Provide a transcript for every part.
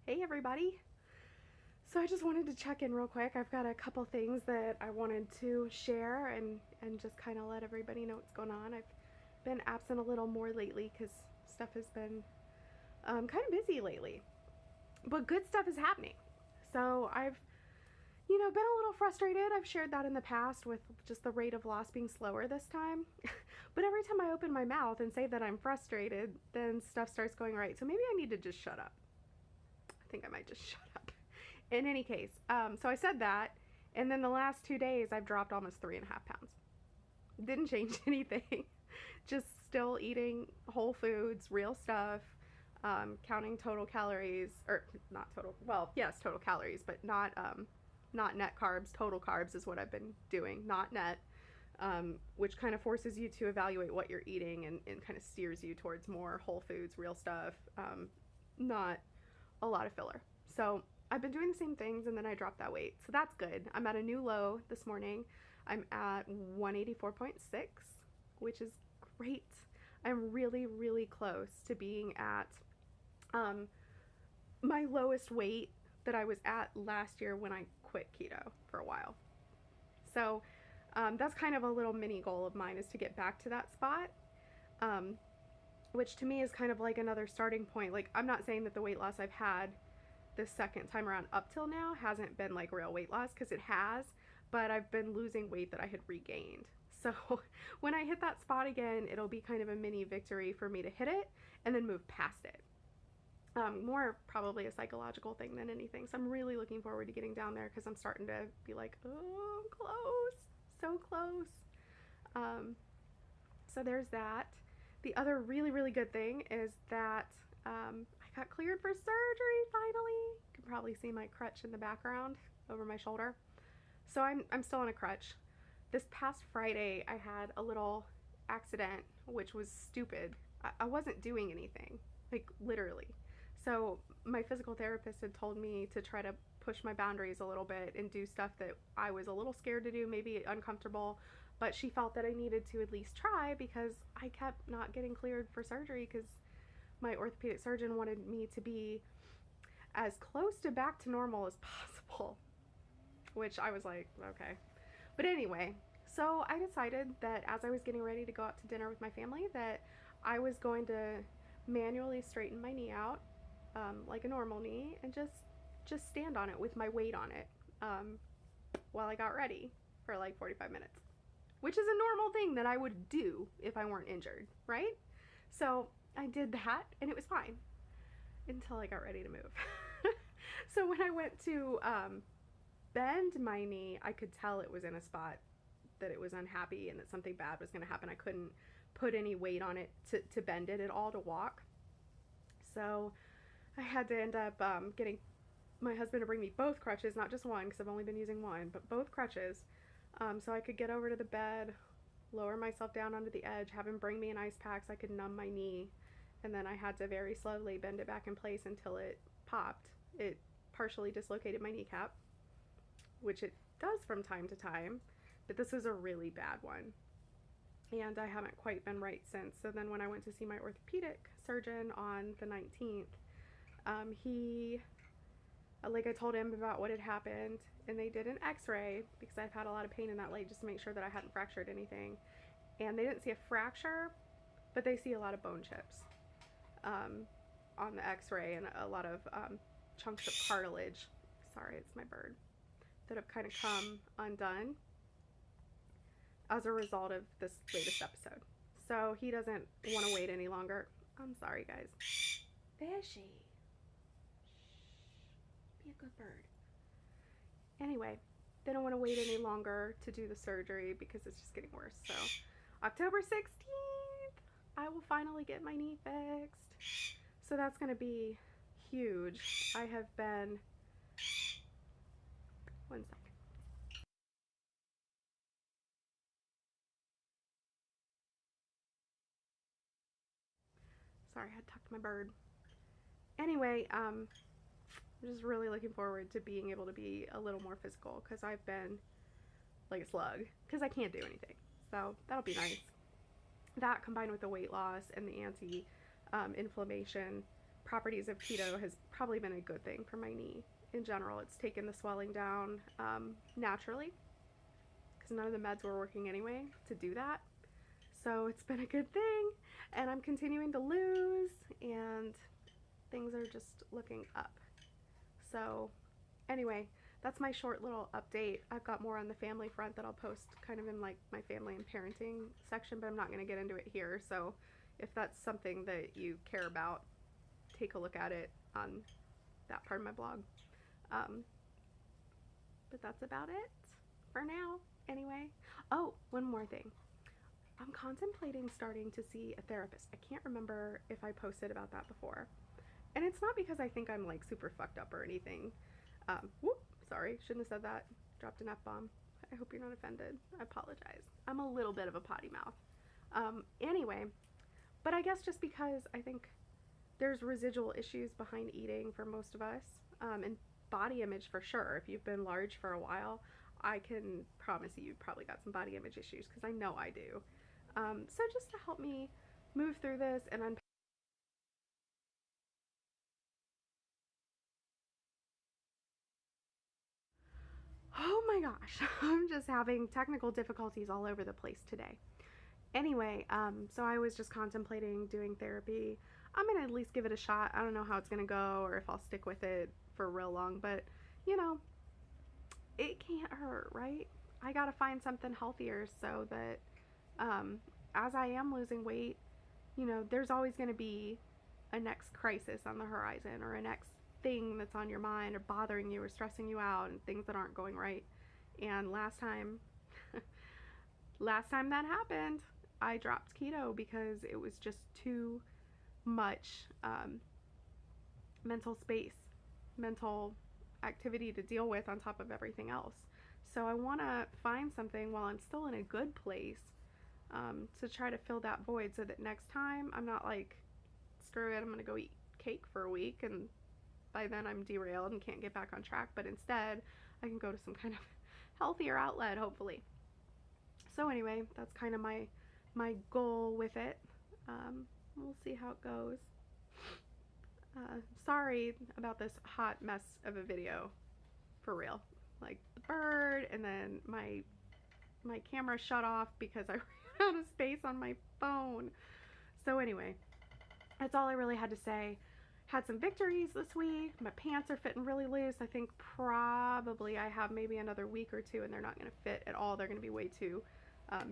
Hey everybody! So I just wanted to check in real quick. I've got a couple things that I wanted to share and just kind of let everybody know what's going on. I've been absent a little more lately because stuff has been kind of busy lately. But good stuff is happening. So I've, been a little frustrated. I've shared that in the past with just the rate of loss being slower this time. But every time I open my mouth and say that I'm frustrated, then stuff starts going right. So maybe I need to just shut up. I think I might just shut up. In any case, so I said that, and then the last 2 days I've dropped almost 3.5 pounds. Didn't change anything. Just still eating whole foods, real stuff, counting total calories, or not total, well, yes, total calories, but not net carbs. Total carbs is what I've been doing, not net, which kind of forces you to evaluate what you're eating and kind of steers you towards more whole foods, real stuff, not a lot of filler. So I've been doing the same things, and then I dropped that weight. So that's good. I'm at a new low this morning. I'm at 184.6, which is great. I'm really, really close to being at my lowest weight that I was at last year when I quit keto for a while. So that's kind of a little mini goal of mine, is to get back to that spot. Which to me is kind of like another starting point. Like, I'm not saying that the weight loss I've had this second time around up till now hasn't been like real weight loss, because it has, but I've been losing weight that I had regained. So when I hit that spot again, it'll be kind of a mini victory for me to hit it and then move past it. More probably a psychological thing than anything. So I'm really looking forward to getting down there, because I'm starting to be like, oh, I'm close, so close. So there's that. The other really, really good thing is that I got cleared for surgery finally. You can probably see my crutch in the background over my shoulder. So I'm still on a crutch. This past Friday I had a little accident, which was stupid. I wasn't doing anything, like literally. So my physical therapist had told me to try to push my boundaries a little bit and do stuff that I was a little scared to do, maybe uncomfortable, but she felt that I needed to at least try, because I kept not getting cleared for surgery because my orthopedic surgeon wanted me to be as close to back to normal as possible, which I was like, okay. But anyway, so I decided that as I was getting ready to go out to dinner with my family, that I was going to manually straighten my knee out, like a normal knee, and just stand on it with my weight on it, while I got ready for like 45 minutes, which is a normal thing that I would do if I weren't injured, right? So I did that, and it was fine until I got ready to move. So when I went to bend my knee, I could tell it was in a spot that it was unhappy and that something bad was going to happen. I couldn't put any weight on it to bend it at all to walk. So I had to end up getting my husband to bring me both crutches, not just one, because I've only been using one, but both crutches, so I could get over to the bed, lower myself down onto the edge, have him bring me an ice pack so I could numb my knee, and then I had to very slowly bend it back in place until it popped. It partially dislocated my kneecap, which it does from time to time, but this was a really bad one, and I haven't quite been right since. So then when I went to see my orthopedic surgeon on the 19th, I told him about what had happened, and they did an x-ray, because I've had a lot of pain in that leg, just to make sure that I hadn't fractured anything. And they didn't see a fracture, but they see a lot of bone chips on the x-ray, and a lot of chunks of cartilage, sorry, it's my bird, that have kind of come undone as a result of this latest episode. So he doesn't want to wait any longer. I'm sorry, guys. Fishy. Be a good bird. Anyway, they don't want to wait any longer to do the surgery because it's just getting worse. So October 16th, I will finally get my knee fixed. So that's going to be huge. I have been... One second. Sorry, I had to talk to my bird. Anyway, I'm just really looking forward to being able to be a little more physical, because I've been like a slug because I can't do anything. So that'll be nice. That combined with the weight loss and the anti-inflammation properties of keto has probably been a good thing for my knee in general. It's taken the swelling down naturally, because none of the meds were working anyway to do that. So it's been a good thing, and I'm continuing to lose, and things are just looking up. So anyway, that's my short little update. I've got more on the family front that I'll post kind of in like my family and parenting section, but I'm not going to get into it here. So if that's something that you care about, take a look at it on that part of my blog. But that's about it for now anyway. Oh, one more thing. I'm contemplating starting to see a therapist. I can't remember if I posted about that before. And it's not because I think I'm like super fucked up or anything. Whoop, sorry, shouldn't have said that. Dropped an F-bomb. I hope you're not offended. I apologize. I'm a little bit of a potty mouth. Anyway, but I guess just because I think there's residual issues behind eating for most of us, and body image for sure. If you've been large for a while, I can promise you've probably got some body image issues, because I know I do. So just to help me move through this and unpack. Oh my gosh, I'm just having technical difficulties all over the place today. Anyway, so I was just contemplating doing therapy. I'm gonna at least give it a shot. I don't know how it's gonna go or if I'll stick with it for real long, but you know, it can't hurt, right? I gotta find something healthier so that as I am losing weight, you know, there's always gonna be a next crisis on the horizon, or a next thing that's on your mind or bothering you or stressing you out, and things that aren't going right. And last time that happened, I dropped keto because it was just too much mental space, mental activity to deal with on top of everything else. So I want to find something while I'm still in a good place, to try to fill that void, so that next time I'm not like, screw it, I'm going to go eat cake for a week and by then I'm derailed and can't get back on track, but instead I can go to some kind of healthier outlet, hopefully. So anyway, that's kind of my goal with it. We'll see how it goes. Sorry about this hot mess of a video, for real. Like the bird, and then my camera shut off because I ran out of space on my phone. So anyway, that's all I really had to say. Had some victories this week. My pants are fitting really loose. I think probably I have maybe another week or two and they're not going to fit at all. They're going to be way too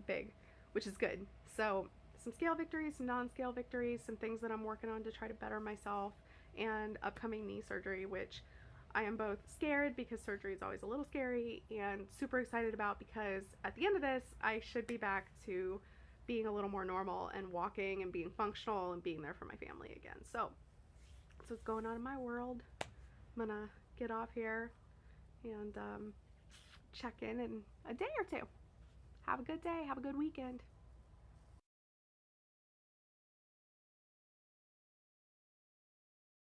big, which is good. So some scale victories, some non-scale victories, some things that I'm working on to try to better myself, and upcoming knee surgery, which I am both scared because surgery is always a little scary, and super excited about, because at the end of this I should be back to being a little more normal and walking and being functional and being there for my family again. So that's what's going on in my world. I'm gonna get off here and check in a day or two. Have a good day. Have a good weekend.